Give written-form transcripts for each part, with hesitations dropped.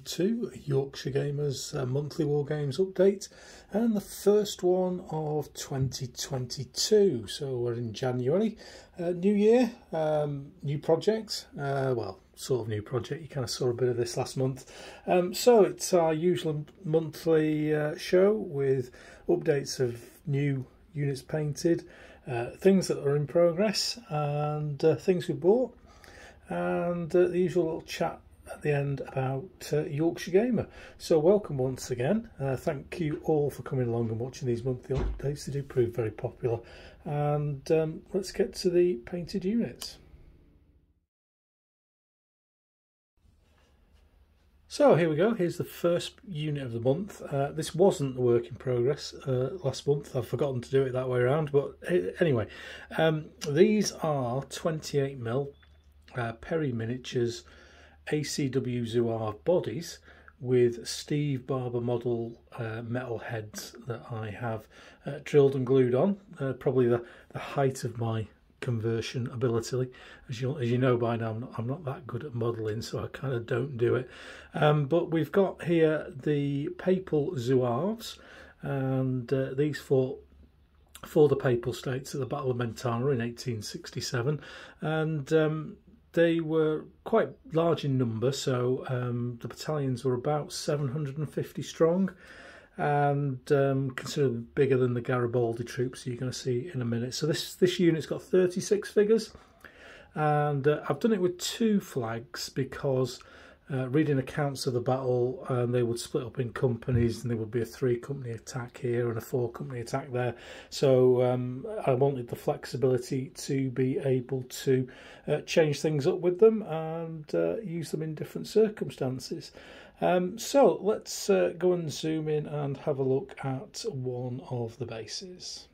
to Yorkshire Gamer's monthly Wargames update, and the first one of 2022. So we're in January, new year, new project, well, sort of new project. You kind of saw a bit of this last month. So it's our usual monthly show with updates of new units painted, things that are in progress, and things we bought, and the usual little chat at the end about Yorkshire Gamer. So welcome once again. Thank you all for coming along and watching these monthly updates. They do prove very popular. And let's get to the painted units. So here we go. Here's the first unit of the month. This wasn't the work in progress last month. I've forgotten to do it that way around. But anyway, these are 28mm Perry Miniatures ACW Zouave bodies with Steve Barber model metal heads that I have drilled and glued on. Probably the height of my conversion ability. As you know by now, I'm not that good at modelling, so I kind of don't do it. But we've got here the Papal Zouaves, and these fought for the Papal States at the Battle of Mentana in 1867, and they were quite large in number, so the battalions were about 750 strong, and considerably bigger than the Garibaldi Troops you're going to see in a minute. So this unit's got 36 figures, and I've done it with 2 flags because reading accounts of the battle, they would split up in companies, and there would be a 3-company attack here and a 4-company attack there. So I wanted the flexibility to be able to change things up with them and use them in different circumstances. So let's go and zoom in and have a look at one of the bases.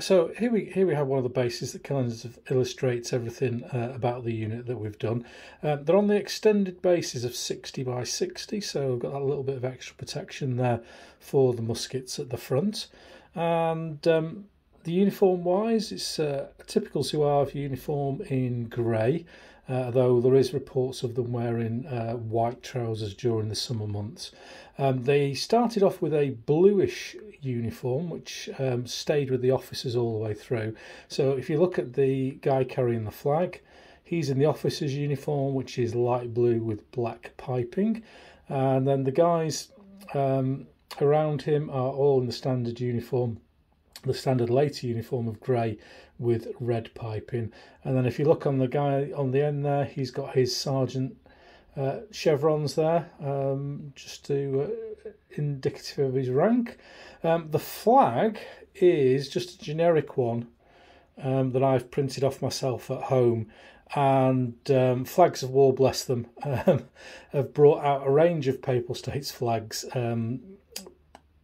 So here we have one of the bases that kind of illustrates everything about the unit that we've done. They're on the extended bases of 60 by 60, so we've got that little bit of extra protection there for the muskets at the front. And the uniform wise, it's a typical Zouave uniform in grey, though there is reports of them wearing white trousers during the summer months. They started off with a bluish uniform, which stayed with the officers all the way through. So if you look at the guy carrying the flag, he's in the officer's uniform, which is light blue with black piping, and then the guys around him are all in the standard uniform, the standard later uniform of grey with red piping. And then if you look on the guy on the end there, he's got his sergeant chevrons there, just to indicative of his rank. The flag is just a generic one that I've printed off myself at home, and Flags of War, bless them, have brought out a range of Papal States flags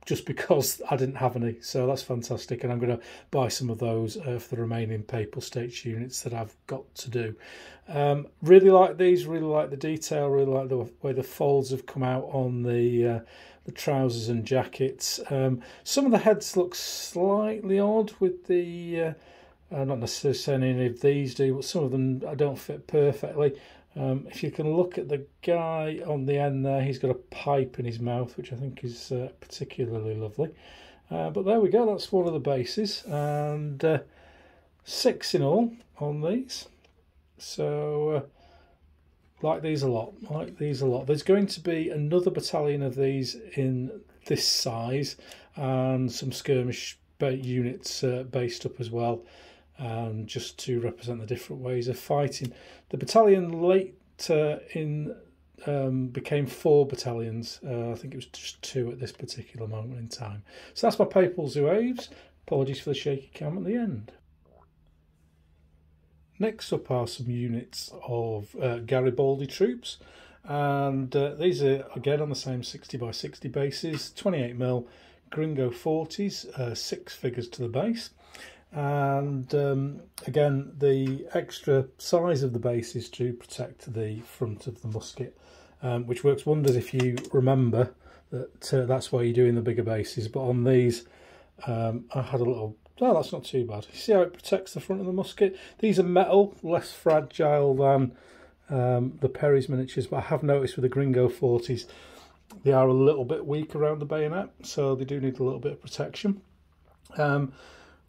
just because I didn't have any, so that's fantastic, and I'm going to buy some of those for the remaining Papal States units that I've got to do. Really like these, really like the detail, really like the way the folds have come out on the trousers and jackets. Some of the heads look slightly odd with the, not necessarily saying any of these do, but some of them don't fit perfectly. If you can look at the guy on the end there, he's got a pipe in his mouth, which I think is particularly lovely. But there we go, that's one of the bases, and 6 in all on these. So like these a lot, like these a lot. There's going to be another battalion of these in this size, and some skirmish units based up as well, just to represent the different ways of fighting. The battalion later in became 4 battalions. I think it was just 2 at this particular moment in time. So that's my Papal Zouaves. Apologies for the shaky cam at the end. Next up are some units of Garibaldi Troops, and these are again on the same 60 by 60 bases, 28mm Gringo 40s, 6 figures to the base. And again, the extra size of the base is to protect the front of the musket, which works wonders if you remember that that's why you're doing the bigger bases. But on these, I had a little Oh, that's not too bad. You see how it protects the front of the musket? These are metal, less fragile than the Perry's miniatures, but I have noticed with the Gringo 40s they are a little bit weak around the bayonet, so they do need a little bit of protection.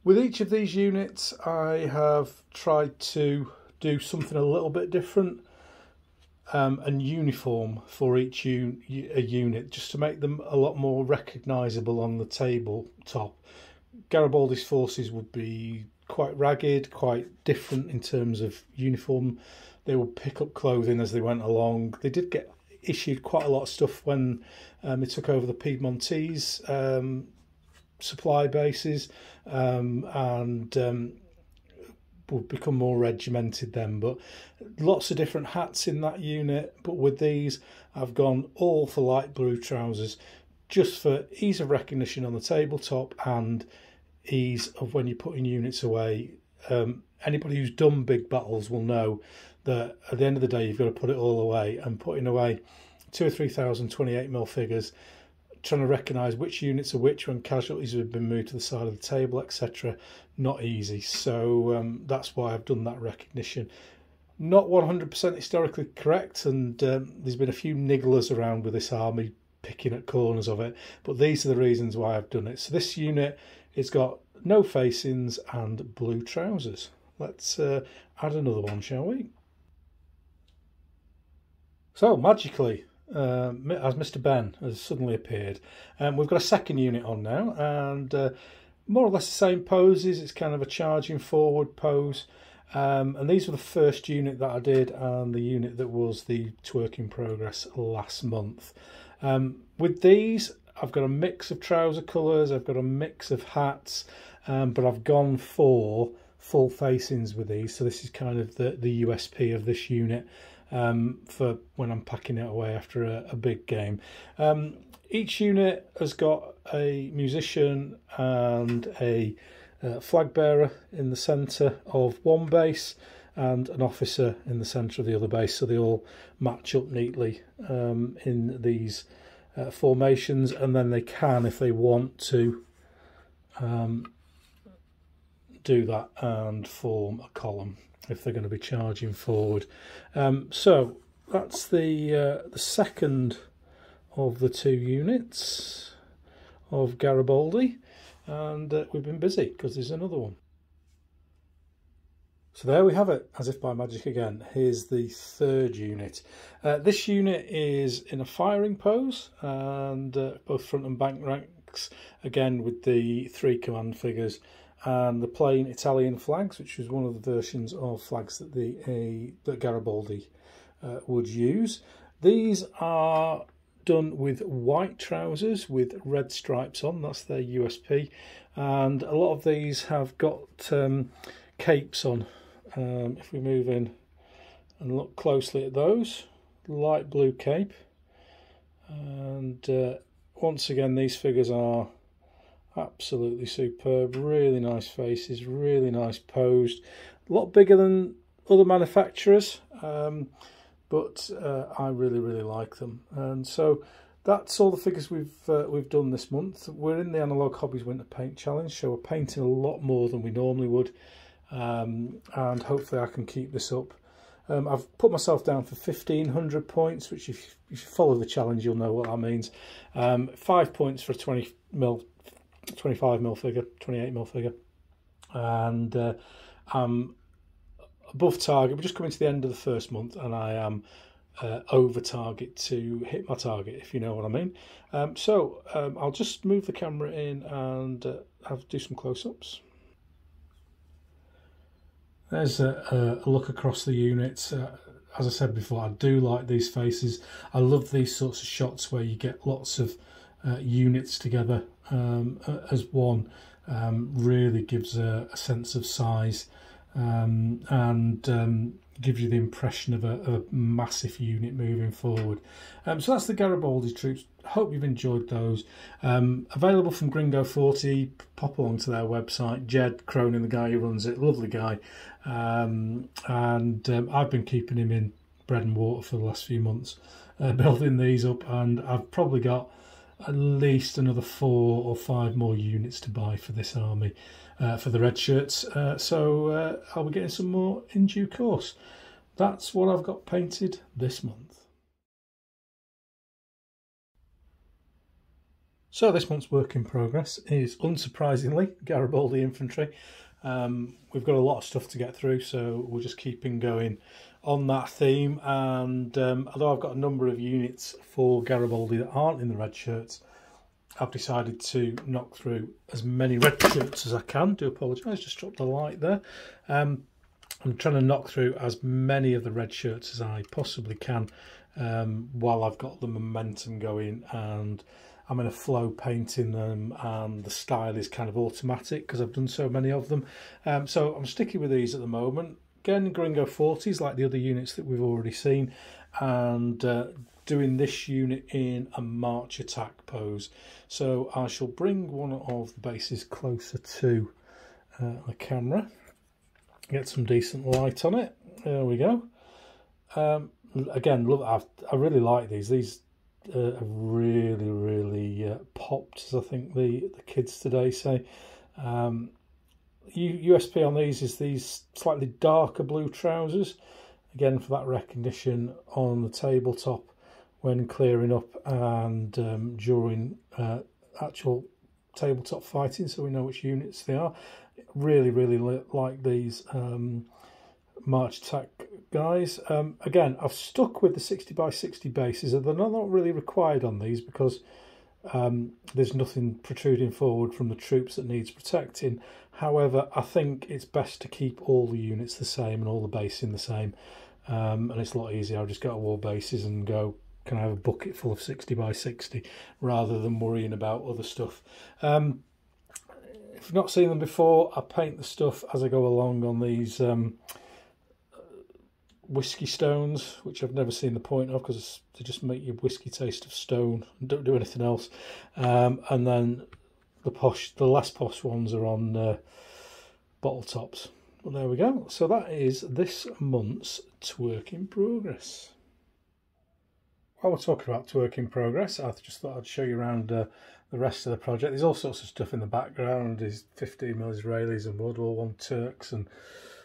With each of these units I have tried to do something a little bit different and uniform for each unit, just to make them a lot more recognisable on the tabletop. Garibaldi's forces would be quite ragged, quite different in terms of uniform. They would pick up clothing as they went along. They did get issued quite a lot of stuff when they took over the Piedmontese supply bases, and would become more regimented then. But lots of different hats in that unit. But with these, I've gone all for light blue trousers, just for ease of recognition on the tabletop and ease of when you're putting units away. Anybody who's done big battles will know that at the end of the day you've got to put it all away, and putting away 2,000 or 3,000 28mm figures, trying to recognise which units are which when casualties have been moved to the side of the table, etc., not easy. So that's why I've done that recognition. Not 100% historically correct, and there's been a few nigglers around with this army picking at corners of it, but these are the reasons why I've done it. So this unit has got no facings and blue trousers. Let's add another one, shall we? So magically, as Mr. Ben has suddenly appeared, we've got a second unit on now, and more or less the same poses. It's kind of a charging forward pose, and these were the first unit that I did, and the unit that was the Twerking Progress last month. With these, I've got a mix of trouser colours, I've got a mix of hats, but I've gone for full facings with these. So this is kind of the USP of this unit for when I'm packing it away after a big game. Each unit has got a musician and a flag bearer in the centre of one base and an officer in the centre of the other base, so they all match up neatly in these formations, and then they can, if they want to, do that and form a column if they're going to be charging forward. So that's the second of the two units of Garibaldi, and we've been busy because there's another one. So there we have it, as if by magic again. Here's the third unit. This unit is in a firing pose, and both front and back ranks, again with the 3 command figures and the plain Italian flags, which was one of the versions of flags that that Garibaldi would use. These are done with white trousers with red stripes on. That's their USP, and a lot of these have got capes on. If we move in and look closely at those, light blue cape, and once again these figures are absolutely superb. Really nice faces, really nice posed, a lot bigger than other manufacturers, but I really like them. And so that's all the figures we've done this month. We're in the Analog Hobbies Winter Paint Challenge, so we're painting a lot more than we normally would, and hopefully I can keep this up. I've put myself down for 1,500 points, which if you follow the challenge you'll know what that means. 5 points for a 25mm figure, 28mm figure, and I'm above target. We're just coming to the end of the first month, and I am over target to hit my target, if you know what I mean. So I'll just move the camera in and do some close-ups. There's a look across the units. As I said before, I do like these faces. I love these sorts of shots where you get lots of units together as one. Really gives a sense of size, and gives you the impression of a massive unit moving forward. So that's the Garibaldi Troops. Hope you've enjoyed those. Available from Gringo 40. Pop along to their website. Jed Cronin, the guy who runs it, lovely guy, and I've been keeping him in bread and water for the last few months, building these up, and I've probably got at least another 4 or 5 more units to buy for this army, for the red shirts. So I'll be getting some more in due course. that's what I've got painted this month. So this month's work in progress is, unsurprisingly, Garibaldi infantry. We've got a lot of stuff to get through, so we're just keeping going on that theme. And although I've got a number of units for Garibaldi that aren't in the red shirts, I've decided to knock through as many red shirts as I can. Do apologise, just dropped the light there. I'm trying to knock through as many of the red shirts as I possibly can while I've got the momentum going, and I'm in a flow painting them, and the style is kind of automatic because I've done so many of them. So I'm sticking with these at the moment. Again, Gringo 40s like the other units that we've already seen, and doing this unit in a march attack pose. So I shall bring one of the bases closer to the camera, get some decent light on it. There we go. Again, look, I really like these. These have really popped, as I think the kids today say. USP on these is these slightly darker blue trousers, again for that recognition on the tabletop when clearing up and during actual tabletop fighting, so we know which units they are. Really like these march attack guys. Again, I've stuck with the 60 by 60 bases. They're not really required on these because there's nothing protruding forward from the troops that needs protecting. However, I think it's best to keep all the units the same and all the basing the same, and it's a lot easier. I'll just go to war bases and go, can I have a bucket full of 60 by 60 rather than worrying about other stuff. If you've not seen them before, I paint the stuff as I go along on these whiskey stones, which I've never seen the point of because they just make your whiskey taste of stone and don't do anything else. And then the less posh ones are on bottle tops. Well, there we go. So that is this month's Twerk in Progress. While we're talking about Twerk in Progress, I just thought I'd show you around the rest of the project. There's all sorts of stuff in the background. There's 15mm Israelis and World War I Turks and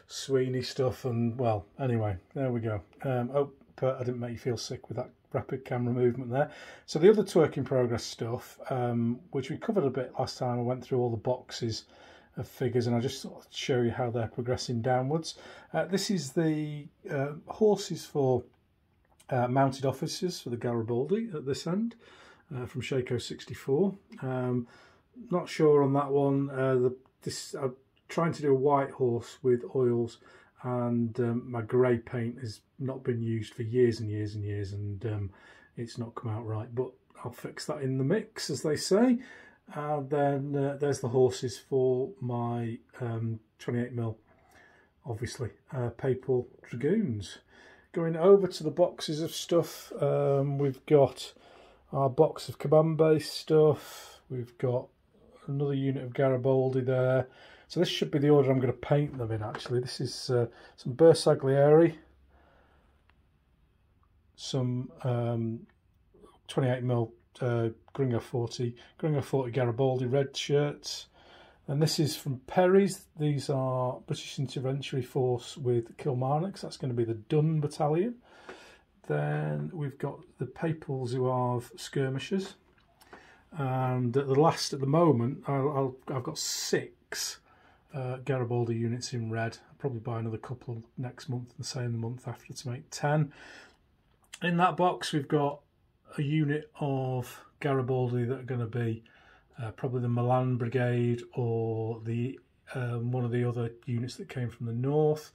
Sweeney stuff, and well, anyway, there we go. Oh, but I didn't make you feel sick with that rapid camera movement there. So the other Twerk in Progress stuff, which we covered a bit last time, I went through all the boxes of figures, and I just thought I'd show you how they're progressing downwards. This is the horses for mounted officers for the Garibaldi at this end, from Shaco 64. Not sure on that one. I'm trying to do a white horse with oils, and my grey paint has not been used for years and years and years, and it's not come out right, but I'll fix that in the mix, as they say. And then there's the horses for my 28mm, obviously, Papal Dragoons. Going over to the boxes of stuff, we've got our box of command base stuff, we've got another unit of Garibaldi there. So this should be the order I'm going to paint them in, actually. This is some Bersaglieri, some 28mm Gringo 40 Garibaldi red shirts. And this is from Perry's. These are British Interventory Force with Kilmarnocks. That's going to be the Dun Battalion. Then we've got the Papal Zouave skirmishers. And the last at the moment, I've got 6 Garibaldi units in red. I'll probably buy another couple next month and the same the month after to make 10. In that box we've got a unit of Garibaldi that are going to be probably the Milan Brigade or the one of the other units that came from the north.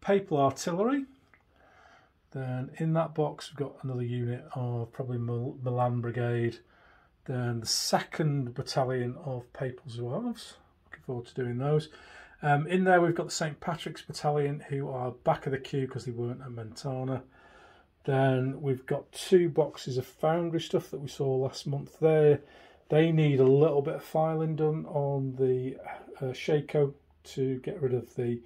Papal artillery. Then in that box we've got another unit of probably Milan Brigade. Then the 2nd Battalion of Papal Zouaves. Looking forward to doing those. In there we've got the St Patrick's Battalion, who are back of the queue because they weren't at Mentana. Then we've got 2 boxes of Foundry stuff that we saw last month there. They need a little bit of filing done on the Shaco to get rid of the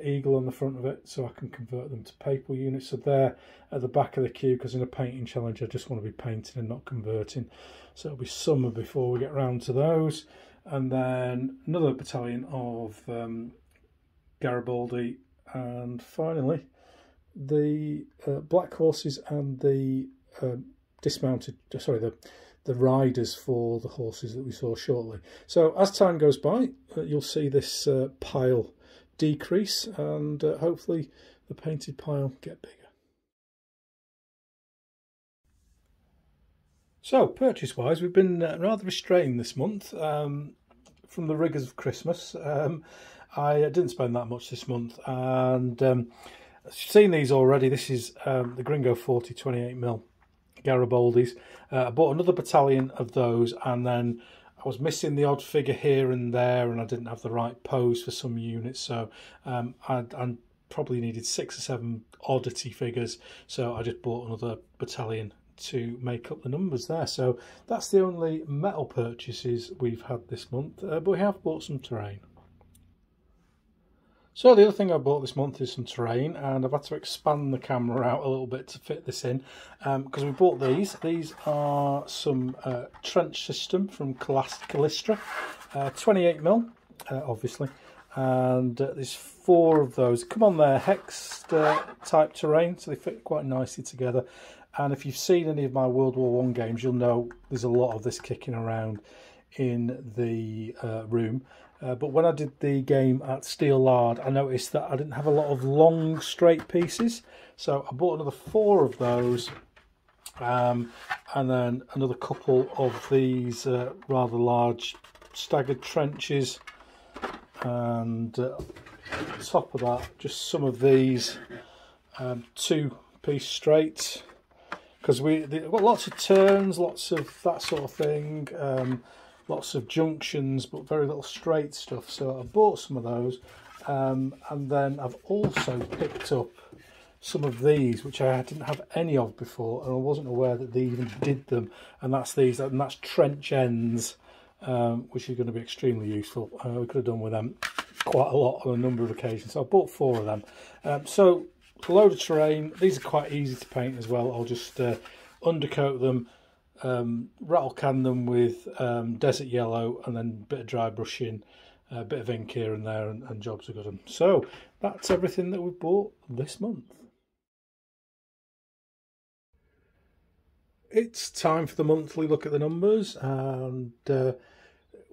eagle on the front of it, so I can convert them to Papal units. So they're at the back of the queue because in a painting challenge I just want to be painting and not converting. So it'll be summer before we get round to those. And then another battalion of Garibaldi, and finally the black horses and the the riders for the horses that we saw shortly. So as time goes by, you'll see this pile decrease, and hopefully the painted pile get bigger. So purchase wise, we've been rather restrained this month from the rigours of Christmas. I didn't spend that much this month, and I've seen these already. This is the Gringo 40 28mm Garibaldis. I bought another battalion of those, and then I was missing the odd figure here and there, and I didn't have the right pose for some units, so I probably needed 6 or 7 oddity figures, so I just bought another battalion to make up the numbers there. So that's the only metal purchases we've had this month, but we have bought some terrain. So the other thing I bought this month is some terrain, and I've had to expand the camera out a little bit to fit this in, because we bought these. These are some trench system from Callistra, 28mm, obviously, and there's 4 of those. Come on there, hexed type terrain, so they fit quite nicely together. And if you've seen any of my World War I games, you'll know there's a lot of this kicking around in the room. But when I did the game at Steel Lard, I noticed that I didn't have a lot of long straight pieces. So I bought another 4 of those, and then another couple of these rather large staggered trenches. And on top of that, just some of these 2-piece straights. Because we've got lots of turns, lots of that sort of thing, lots of junctions, but very little straight stuff. So I bought some of those, and then I've also picked up some of these, which I didn't have any of before, and I wasn't aware that they even did them. And that's these, and that's trench ends, which are going to be extremely useful. We could have done with them quite a lot on a number of occasions. So I bought 4 of them. So a load of terrain. These are quite easy to paint as well. I'll just undercoat them, rattle can them with desert yellow, and then a bit of dry brushing, a bit of ink here and there, and jobs are good. So that's everything that we've bought this month. It's time for the monthly look at the numbers, and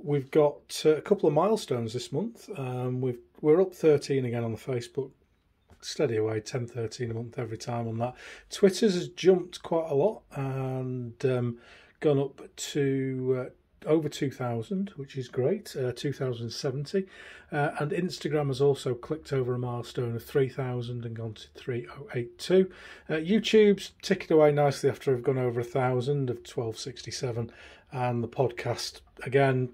we've got a couple of milestones this month. We're up 13 again on the Facebook. Steady away, 10, 13 a month every time on that. Twitter's has jumped quite a lot and gone up to over 2,000, which is great, 2,070. And Instagram has also clicked over a milestone of 3,000 and gone to 3,082. YouTube's ticking away nicely after I've gone over 1,000 of 1,267. And the podcast, again,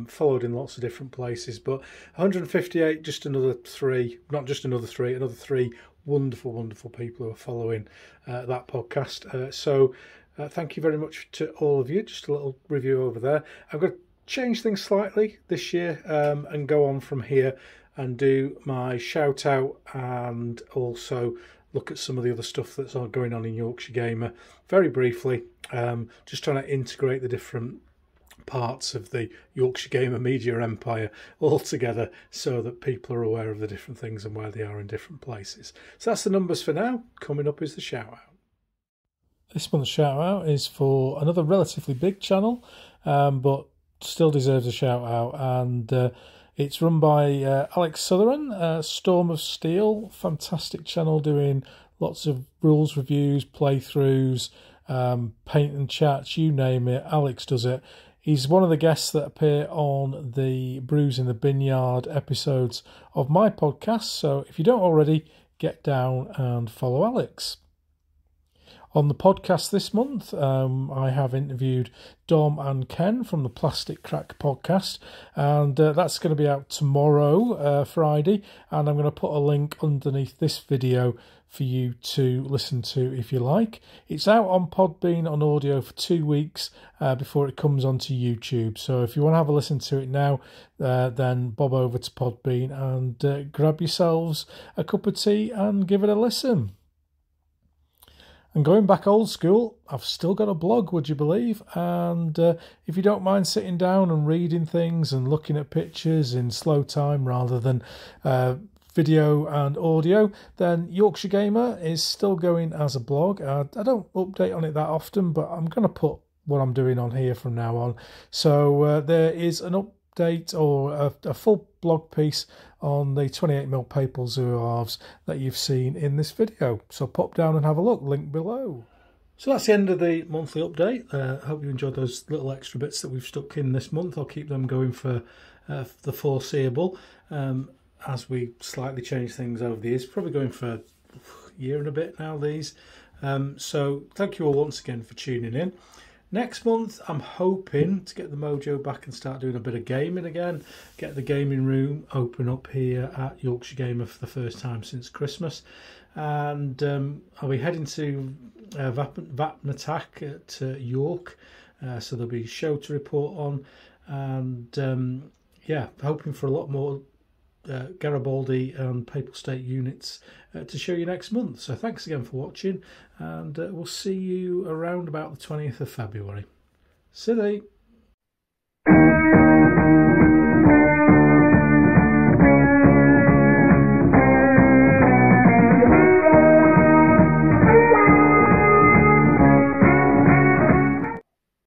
followed in lots of different places, but 158, just another 3, not just another 3, another 3 wonderful people who are following that podcast. So thank you very much to all of you. Just a little review over there. I'm going to change things slightly this year and go on from here and do my shout out, and also look at some of the other stuff that's going on in Yorkshire Gamer very briefly, just trying to integrate the different parts of the Yorkshire Gamer media empire all together so that people are aware of the different things and where they are in different places. So that's the numbers for now. Coming up is the shout out. This month's shout out is for another relatively big channel, but still deserves a shout out, and it's run by Alex Sutherland, Storm of Steel. Fantastic channel, doing lots of rules reviews, playthroughs, paint and chats, you name it, Alex does it. He's one of the guests that appear on the Brews in the Binyard episodes of my podcast, so if you don't already, get down and follow Alex. On the podcast this month, I have interviewed Dom and Ken from the Plastic Crack podcast, and that's going to be out tomorrow, Friday, and I'm going to put a link underneath this video for you to listen to if you like. It's out on Podbean on audio for 2 weeks before it comes onto YouTube, so if you want to have a listen to it now, then bob over to Podbean and grab yourselves a cup of tea and give it a listen. And going back old school, I've still got a blog, would you believe? And if you don't mind sitting down and reading things and looking at pictures in slow time rather than video and audio, then Yorkshire Gamer is still going as a blog. I don't update on it that often, but I'm going to put what I'm doing on here from now on. So there is an update or a full blog piece on the 28mm Papal Zouaves that you've seen in this video. So pop down and have a look, link below. So that's the end of the monthly update. I hope you enjoyed those little extra bits that we've stuck in this month. I'll keep them going for the foreseeable as we slightly change things over the years. Probably going for a year and a bit now, these. So thank you all once again for tuning in. Next month, I'm hoping to get the mojo back and start doing a bit of gaming again. Get the gaming room open up here at Yorkshire Gamer for the first time since Christmas. And I'll be heading to Vapen Attack at York. So there'll be a show to report on. And yeah, hoping for a lot more Garibaldi and Papal State units to show you next month. So thanks again for watching, and we'll see you around about the 20th of February. See you.